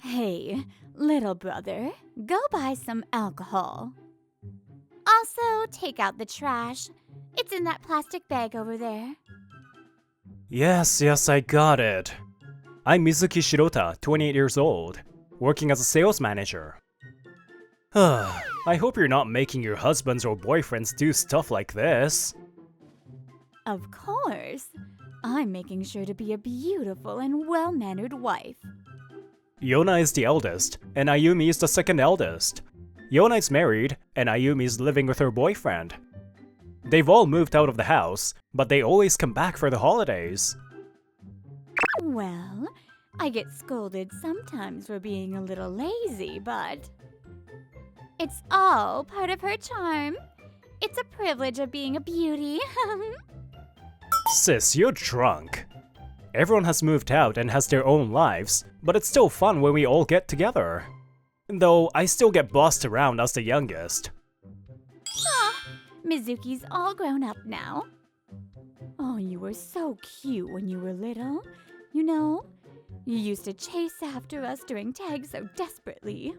Hey, little brother, go buy some alcohol. Also, take out the trash. It's in that plastic bag over there. Yes, I got it. I'm Mizuki Shirota, 28 years old, working as a sales manager. I hope you're not making your husbands or boyfriends do stuff like this. Of course. I'm making sure to be a beautiful and well-mannered wife. Yona is the eldest, and Ayumi is the second eldest. Yona is married, and Ayumi is living with her boyfriend. They've all moved out of the house, but they always come back for the holidays. Well, I get scolded sometimes for being a little lazy, but it's all part of her charm. It's a privilege of being a beauty. Sis, you're drunk. Everyone has moved out and has their own lives, but it's still fun when we all get together. Though I still get bossed around as the youngest. Mizuki's all grown up now. Oh, you were so cute when you were little. You know, you used to chase after us during tag so desperately.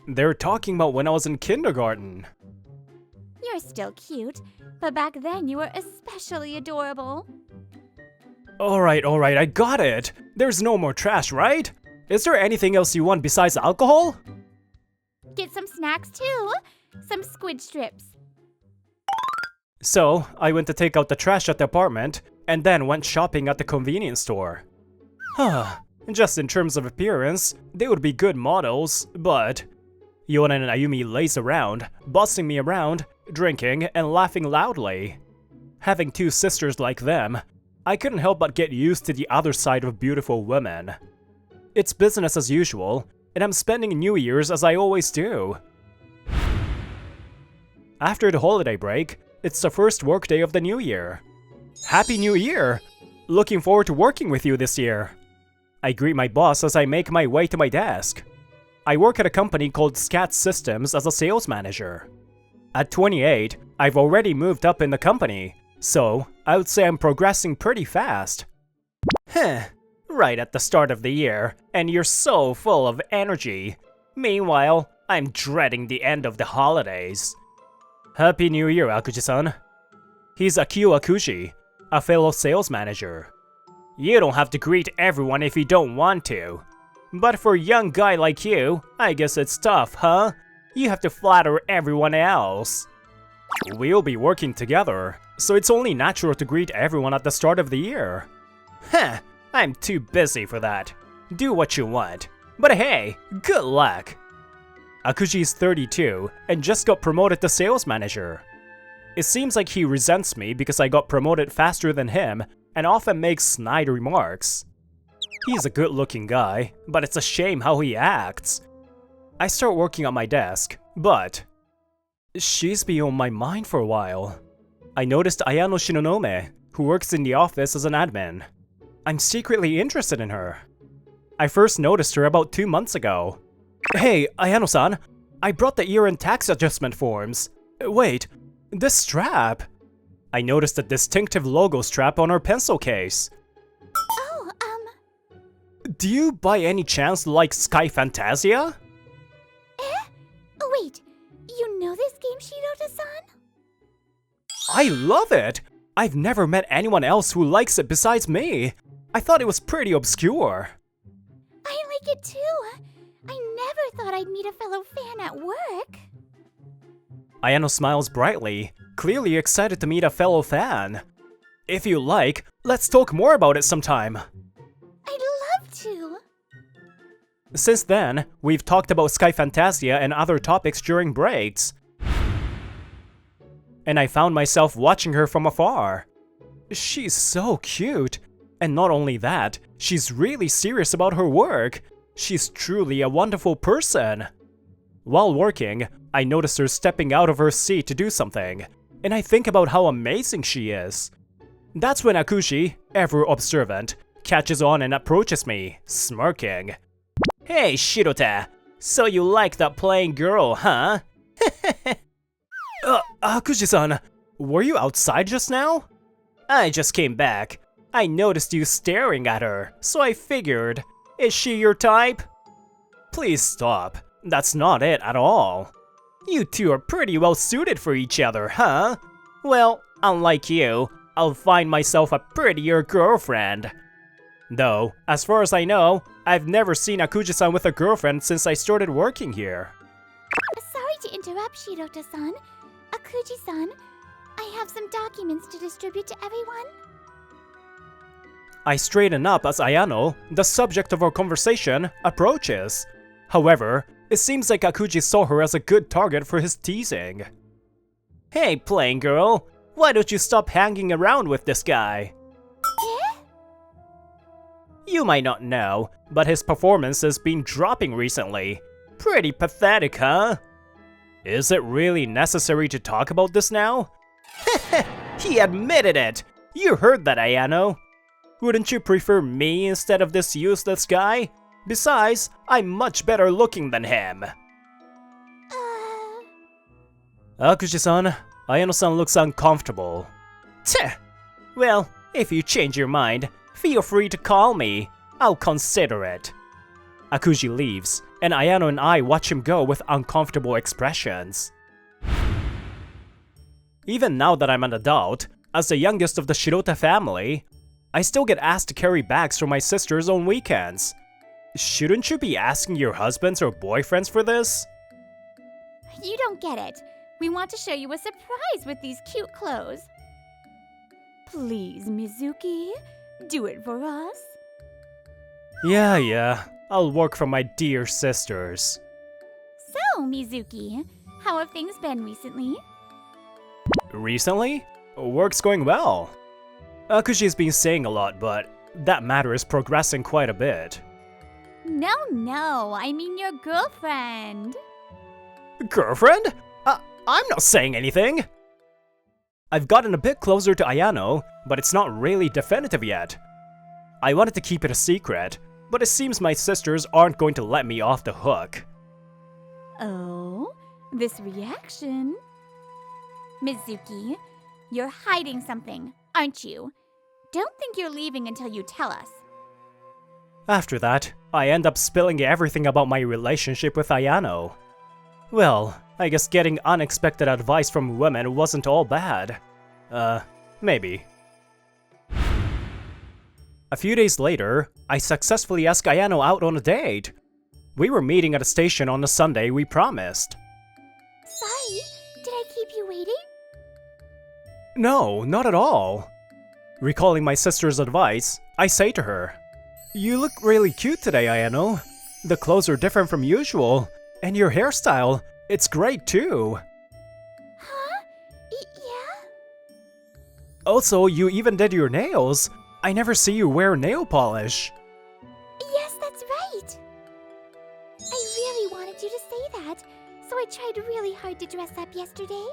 They're talking about when I was in kindergarten. You're still cute, but back then you were especially adorable. Alright, I got it! There's no more trash, right? Is there anything else you want besides alcohol? Get some snacks too. Some squid strips. So, I went to take out the trash at the apartment, and then went shopping at the convenience store. Just in terms of appearance, they would be good models, but Yona and Ayumi laze around, bossing me around, drinking, and laughing loudly. Having two sisters like them, I couldn't help but get used to the other side of beautiful women. It's business as usual, and I'm spending New Year's as I always do. After the holiday break, it's the first workday of the new year. Happy New Year! Looking forward to working with you this year. I greet my boss as I make my way to my desk. I work at a company called Scat Systems as a sales manager. At 28, I've already moved up in the company, so I would say I'm progressing pretty fast. Right at the start of the year, and you're so full of energy. Meanwhile, I'm dreading the end of the holidays. Happy New Year, Akuji-san. He's Akio Akuji, a fellow sales manager. You don't have to greet everyone if you don't want to. But for a young guy like you, I guess it's tough, huh? You have to flatter everyone else. We'll be working together, so it's only natural to greet everyone at the start of the year. I'm too busy for that. Do what you want. But hey, good luck! Akuji is 32 and just got promoted to sales manager. It seems like he resents me because I got promoted faster than him and often makes snide remarks. He's a good-looking guy, but it's a shame how he acts. I start working at my desk, but she's been on my mind for a while. I noticed Ayano Shinonome, who works in the office as an admin. I'm secretly interested in her. I first noticed her about 2 months ago. Hey, Ayano-san, I brought the year-end tax adjustment forms. Wait, this strap. I noticed a distinctive logo strap on her pencil case. Do you by any chance like Sky Fantasia? Oh wait, you know this game, Shirota-san? I love it! I've never met anyone else who likes it besides me. I thought it was pretty obscure. I like it too. I never thought I'd meet a fellow fan at work. Ayano smiles brightly, clearly excited to meet a fellow fan. If you like, let's talk more about it sometime. I'd love to. Since then, we've talked about Sky Fantasia and other topics during breaks. And I found myself watching her from afar. She's so cute. And not only that, she's really serious about her work. She's truly a wonderful person. While working, I notice her stepping out of her seat to do something, and I think about how amazing she is. That's when Akuji, ever observant, catches on and approaches me, smirking. Hey, Shirota, so you like that playing girl, huh? Akuji-san, were you outside just now? I just came back. I noticed you staring at her, so I figured, is she your type? Please stop. That's not it at all. You two are pretty well suited for each other, huh? Well, unlike you, I'll find myself a prettier girlfriend. Though, as far as I know, I've never seen Akuji-san with a girlfriend since I started working here. Sorry to interrupt, Shirota-san. Akuji-san, I have some documents to distribute to everyone. I straighten up as Ayano, the subject of our conversation, approaches. However, it seems like Akuji saw her as a good target for his teasing. Hey, plain girl, why don't you stop hanging around with this guy? Eh? You might not know, but his performance has been dropping recently. Pretty pathetic, huh? Is it really necessary to talk about this now? He admitted it! You heard that, Ayano. Wouldn't you prefer me instead of this useless guy? Besides, I'm much better looking than him. Akuji-san, Ayano-san looks uncomfortable. Tch! Well, if you change your mind, feel free to call me. I'll consider it. Akuji leaves, and Ayano and I watch him go with uncomfortable expressions. Even now that I'm an adult, as the youngest of the Shirota family, I still get asked to carry bags for my sisters on weekends. Shouldn't you be asking your husbands or boyfriends for this? You don't get it. We want to show you a surprise with these cute clothes. Please, Mizuki, do it for us. Yeah, I'll work for my dear sisters. So, Mizuki, how have things been recently? Recently? Work's going well. Akuji's been saying a lot, but that matter is progressing quite a bit. No, I mean your girlfriend. Girlfriend? I'm not saying anything! I've gotten a bit closer to Ayano, but it's not really definitive yet. I wanted to keep it a secret, but it seems my sisters aren't going to let me off the hook. Oh, this reaction. Mizuki, you're hiding something, aren't you? Don't think you're leaving until you tell us. After that, I end up spilling everything about my relationship with Ayano. Well, I guess getting unexpected advice from women wasn't all bad. Maybe. A few days later, I successfully asked Ayano out on a date. We were meeting at a station on the Sunday we promised. Sorry, did I keep you waiting? No, not at all. Recalling my sister's advice, I say to her, "You look really cute today, Ayano. The clothes are different from usual, and your hairstyle, it's great too. Huh? Yeah? Also, you even did your nails. I never see you wear nail polish." Yes, that's right. I really wanted you to say that, so I tried really hard to dress up yesterday.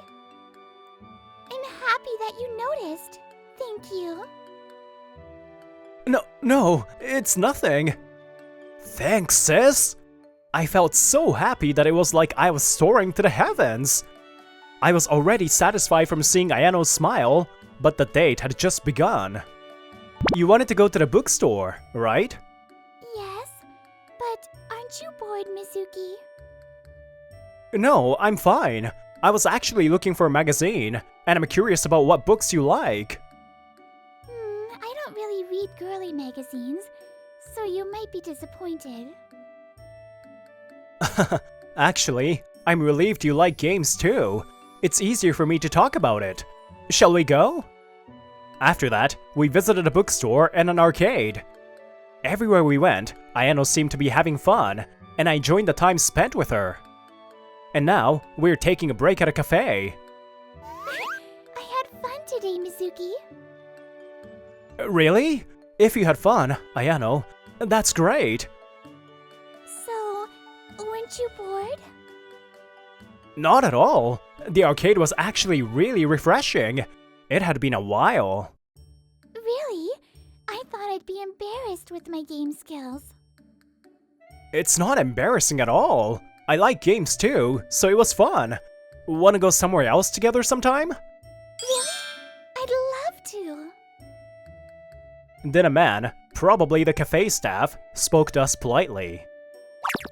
I'm happy that you noticed. Thank you. No, it's nothing. Thanks, sis. I felt so happy that it was like I was soaring to the heavens. I was already satisfied from seeing Ayano's smile, but the date had just begun. You wanted to go to the bookstore, right? Yes, but aren't you bored, Mizuki? No, I'm fine. I was actually looking for a magazine, and I'm curious about what books you like. I don't really read girly magazines, so you might be disappointed. Actually, I'm relieved you like games too. It's easier for me to talk about it. Shall we go? After that, we visited a bookstore and an arcade. Everywhere we went, Ayano seemed to be having fun, and I enjoyed the time spent with her. And now, we're taking a break at a cafe. I had fun today, Mizuki. Really? If you had fun, Ayano, that's great. So, weren't you bored? Not at all. The arcade was actually really refreshing. It had been a while. Really? I thought I'd be embarrassed with my game skills. It's not embarrassing at all. I like games too, so it was fun. Wanna go somewhere else together sometime? Really? I'd love to. Then a man, probably the cafe staff, spoke to us politely.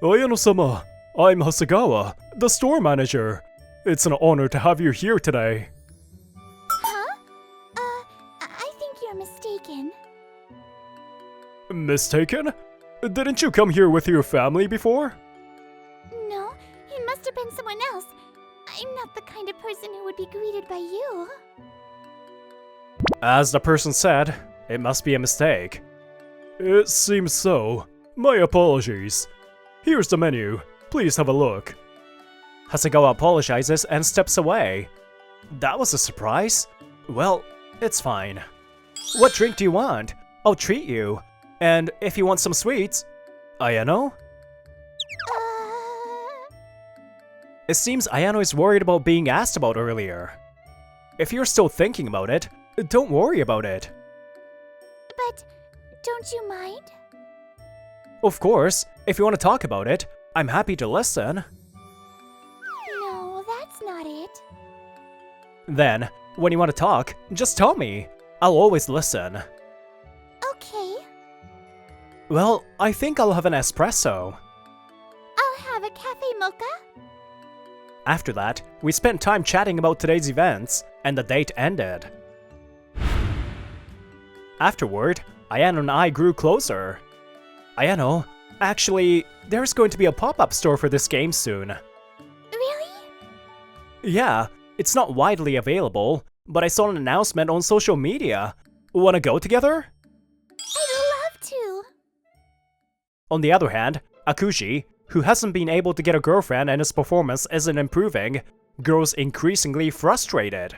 Ayano-sama, I'm Hasegawa, the store manager. It's an honor to have you here today. Huh? I think you're mistaken. Mistaken? Didn't you come here with your family before? No, it must have been someone else. I'm not the kind of person who would be greeted by you. As the person said, it must be a mistake. It seems so. My apologies. Here's the menu. Please have a look. Hasegawa apologizes and steps away. That was a surprise. Well, it's fine. What drink do you want? I'll treat you. And if you want some sweets, Ayano? It seems Ayano is worried about being asked about earlier. If you're still thinking about it, don't worry about it. But don't you mind? Of course, if you want to talk about it, I'm happy to listen. No, that's not it. Then, when you want to talk, just tell me. I'll always listen. Okay, Well, I think I'll have an espresso. I'll have a cafe mocha. After that, we spent time chatting about today's events, and the date ended. Afterward, Ayano and I grew closer. Ayano, actually, there's going to be a pop-up store for this game soon. Really? Yeah, it's not widely available, but I saw an announcement on social media. Wanna go together? I'd love to. On the other hand, Akushi, who hasn't been able to get a girlfriend and his performance isn't improving, grows increasingly frustrated.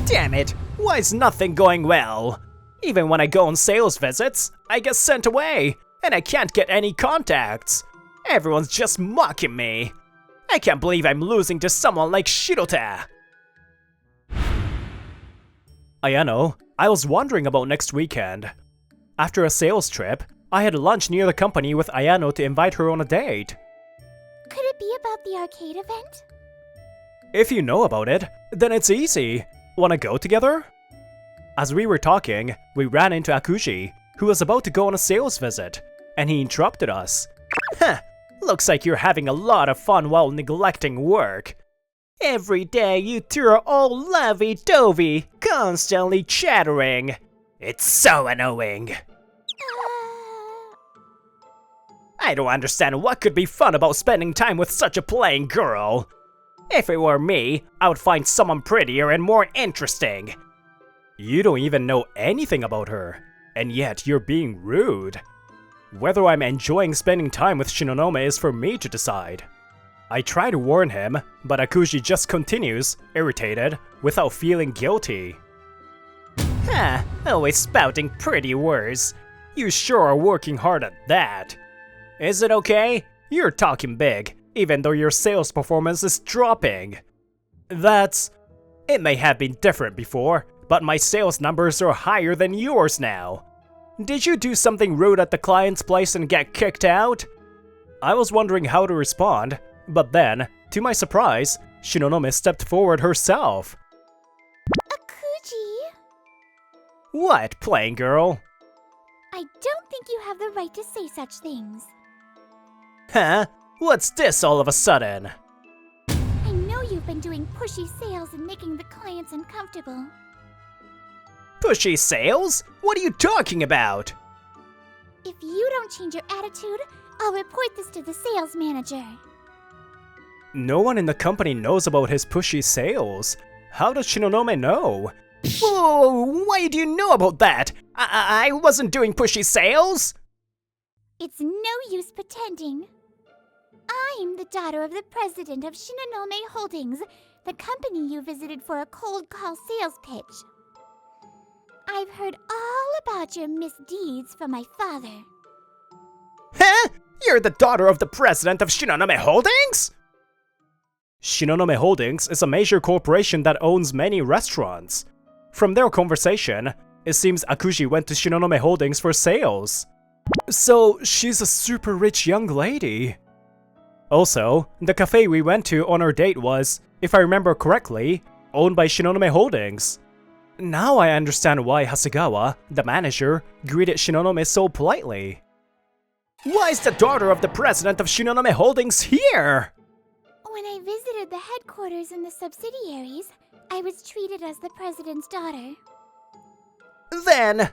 Damn it, why is nothing going well? Even when I go on sales visits, I get sent away, and I can't get any contacts. Everyone's just mocking me. I can't believe I'm losing to someone like Shirota. Ayano, I was wondering about next weekend. After a sales trip, I had lunch near the company with Ayano to invite her on a date. Could it be about the arcade event? If you know about it, then it's easy. Wanna go together? As we were talking, we ran into Akushi, who was about to go on a sales visit, and he interrupted us. Heh, looks like you're having a lot of fun while neglecting work. Every day you two are all lovey-dovey, constantly chattering. It's so annoying. I don't understand what could be fun about spending time with such a plain girl. If it were me, I would find someone prettier and more interesting. You don't even know anything about her, and yet you're being rude. Whether I'm enjoying spending time with Shinonome is for me to decide. I try to warn him, but Akushi just continues, irritated, without feeling guilty. Ha, always spouting pretty words. You sure are working hard at that. Is it okay? You're talking big, even though your sales performance is dropping. It may have been different before, but my sales numbers are higher than yours now. Did you do something rude at the client's place and get kicked out? I was wondering how to respond, but then, to my surprise, Shinonome stepped forward herself. Akuji, What, plain girl? I don't think you have the right to say such things. Huh? What's this all of a sudden? I know you've been doing pushy sales and making the clients uncomfortable. Pushy sales? What are you talking about? If you don't change your attitude, I'll report this to the sales manager. No one in the company knows about his pushy sales. How does Shinonome know? Whoa, why do you know about that? I wasn't doing pushy sales! It's no use pretending. I'm the daughter of the president of Shinonome Holdings, the company you visited for a cold call sales pitch. I've heard all about your misdeeds from my father. Huh? You're the daughter of the president of Shinonome Holdings? Shinonome Holdings is a major corporation that owns many restaurants. From their conversation, it seems Akushi went to Shinonome Holdings for sales. So, she's a super rich young lady. Also, the cafe we went to on our date was, if I remember correctly, owned by Shinonome Holdings. Now I understand why Hasegawa, the manager, greeted Shinonome so politely. Why is the daughter of the president of Shinonome Holdings here? When I visited the headquarters and the subsidiaries, I was treated as the president's daughter. Then...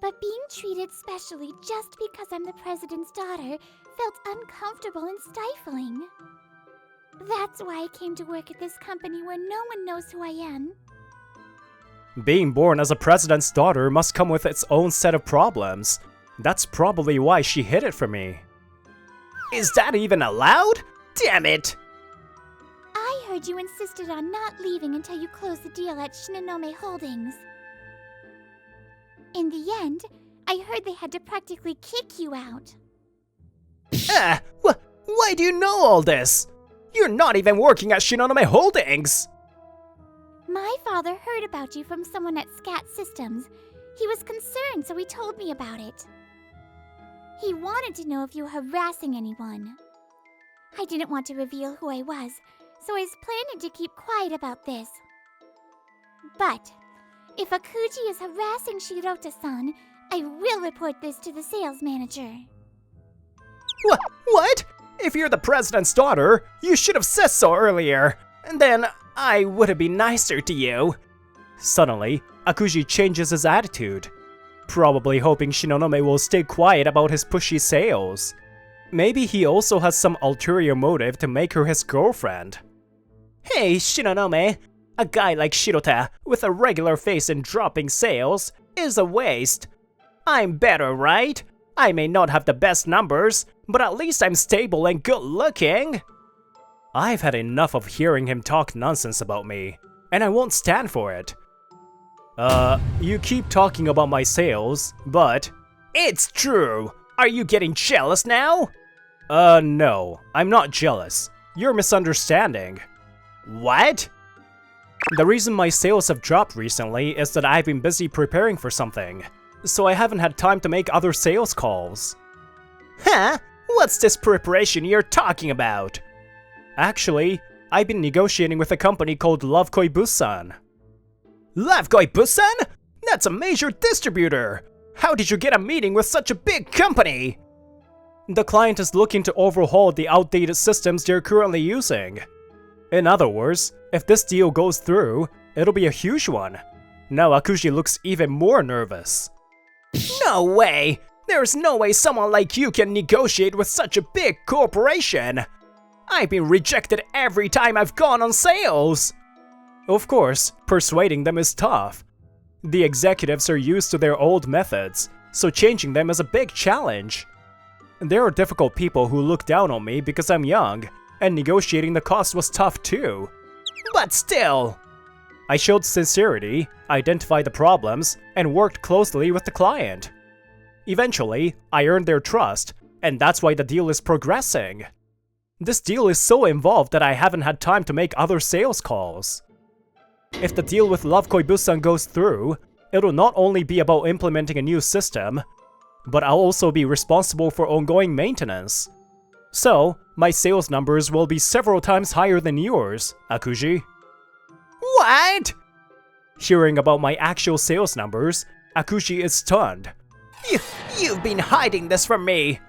But being treated specially just because I'm the president's daughter felt uncomfortable and stifling. That's why I came to work at this company where no one knows who I am. Being born as a president's daughter must come with its own set of problems. That's probably why she hid it from me. Is that even allowed? Damn it! I heard you insisted on not leaving until you closed the deal at Shinonome Holdings. In the end, I heard they had to practically kick you out. Why do you know all this? You're not even working at Shinonome Holdings! My father heard about you from someone at Scat Systems. He was concerned, so he told me about it. He wanted to know if you were harassing anyone. I didn't want to reveal who I was, so I was planning to keep quiet about this. But if Akuji is harassing Shirota-san, I will report this to the sales manager. What? If you're the president's daughter, you should have said so earlier. And then I would have been nicer to you. Suddenly, Akuji changes his attitude, probably hoping Shinonome will stay quiet about his pushy sales. Maybe he also has some ulterior motive to make her his girlfriend. Hey, Shinonome, a guy like Shirota with a regular face and dropping sales is a waste. I'm better, right? I may not have the best numbers, but at least I'm stable and good looking. I've had enough of hearing him talk nonsense about me, and I won't stand for it. You keep talking about my sales, but... It's true! Are you getting jealous now? No, I'm not jealous. You're misunderstanding. What? The reason my sales have dropped recently is that I've been busy preparing for something, so I haven't had time to make other sales calls. Huh? What's this preparation you're talking about? Actually, I've been negotiating with a company called Love Koi Busan. Love Koi Busan? That's a major distributor! How did you get a meeting with such a big company? The client is looking to overhaul the outdated systems they're currently using. In other words, if this deal goes through, it'll be a huge one. Now Akuji looks even more nervous. No way! There's no way someone like you can negotiate with such a big corporation! I've been rejected every time I've gone on sales! Of course, persuading them is tough. The executives are used to their old methods, so changing them is a big challenge. There are difficult people who look down on me because I'm young, and negotiating the cost was tough too. But still! I showed sincerity, identified the problems, and worked closely with the client. Eventually, I earned their trust, and that's why the deal is progressing. This deal is so involved that I haven't had time to make other sales calls. If the deal with Love Koi Busan goes through, it'll not only be about implementing a new system, but I'll also be responsible for ongoing maintenance. So, my sales numbers will be several times higher than yours, Akuji. What? Hearing about my actual sales numbers, Akuji is stunned. You've been hiding this from me!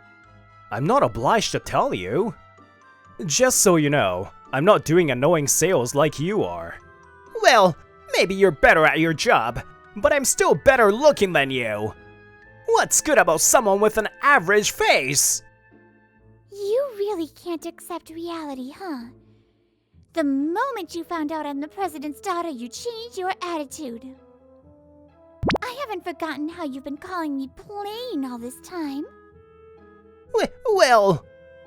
I'm not obliged to tell you. Just so you know, I'm not doing annoying sales like you are. Well, maybe you're better at your job, but I'm still better looking than you. What's good about someone with an average face? You really can't accept reality, huh? The moment you found out I'm the president's daughter, you changed your attitude. I haven't forgotten how you've been calling me plain all this time. Well...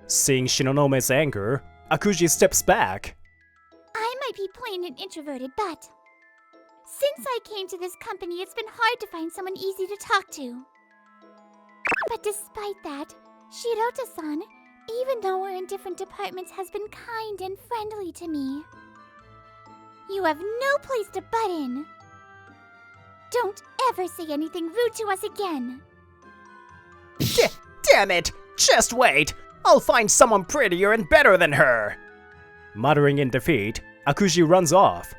Seeing Shinonome's anger, Akuji steps back. I might be plain and introverted, but... Since I came to this company, it's been hard to find someone easy to talk to. But despite that, Shirota-san, even though we're in different departments, has been kind and friendly to me. You have no place to butt in. Don't ever say anything rude to us again. Damn it! Just wait! I'll find someone prettier and better than her! Muttering in defeat, Akuji runs off.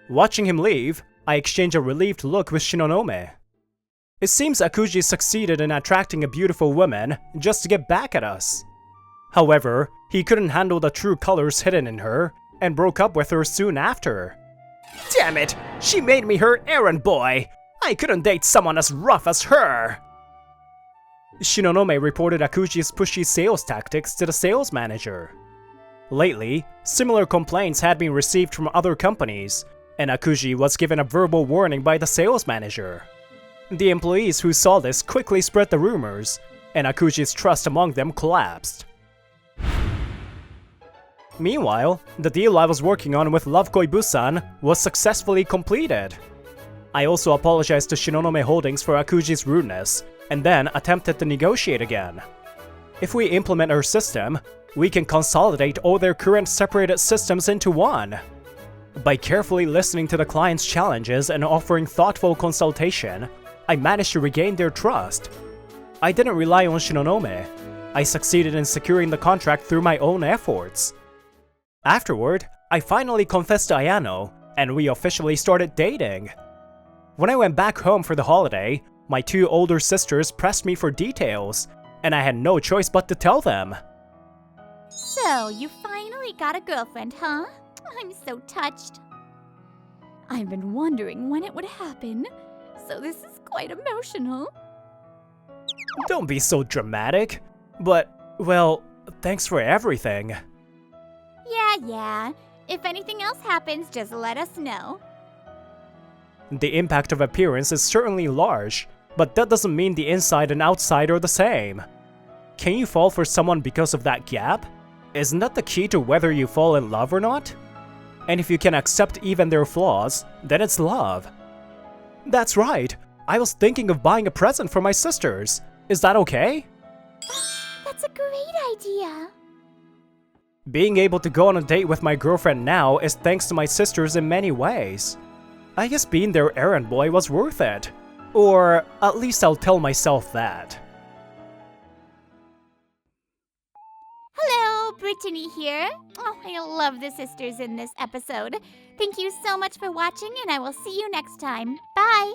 Watching him leave, I exchange a relieved look with Shinonome. It seems Akuji succeeded in attracting a beautiful woman just to get back at us. However, he couldn't handle the true colors hidden in her and broke up with her soon after. Damn it! She made me her errand boy! I couldn't date someone as rough as her! Shinonome reported Akuji's pushy sales tactics to the sales manager. Lately, similar complaints had been received from other companies, and Akuji was given a verbal warning by the sales manager. The employees who saw this quickly spread the rumors, and Akuji's trust among them collapsed. Meanwhile, the deal I was working on with Love Koibusan was successfully completed. I also apologized to Shinonome Holdings for Akuji's rudeness, and then attempted to negotiate again. If we implement our system, we can consolidate all their current separated systems into one. By carefully listening to the client's challenges and offering thoughtful consultation, I managed to regain their trust. I didn't rely on Shinonome. I succeeded in securing the contract through my own efforts. Afterward, I finally confessed to Ayano, and we officially started dating. When I went back home for the holiday, my two older sisters pressed me for details, and I had no choice but to tell them. So, you finally got a girlfriend, huh? I'm so touched. I've been wondering when it would happen, so this is quite emotional. Don't be so dramatic. But, well, thanks for everything. Yeah. If anything else happens, just let us know. The impact of appearance is certainly large, but that doesn't mean the inside and outside are the same. Can you fall for someone because of that gap? Isn't that the key to whether you fall in love or not? And if you can accept even their flaws, then it's love. That's right, I was thinking of buying a present for my sisters. Is that okay? That's a great idea. Being able to go on a date with my girlfriend now is thanks to my sisters in many ways. I guess being their errand boy was worth it. Or at least I'll tell myself that. Hello, Brittany here. Oh, I love the sisters in this episode. Thank you so much for watching, and I will see you next time. Bye!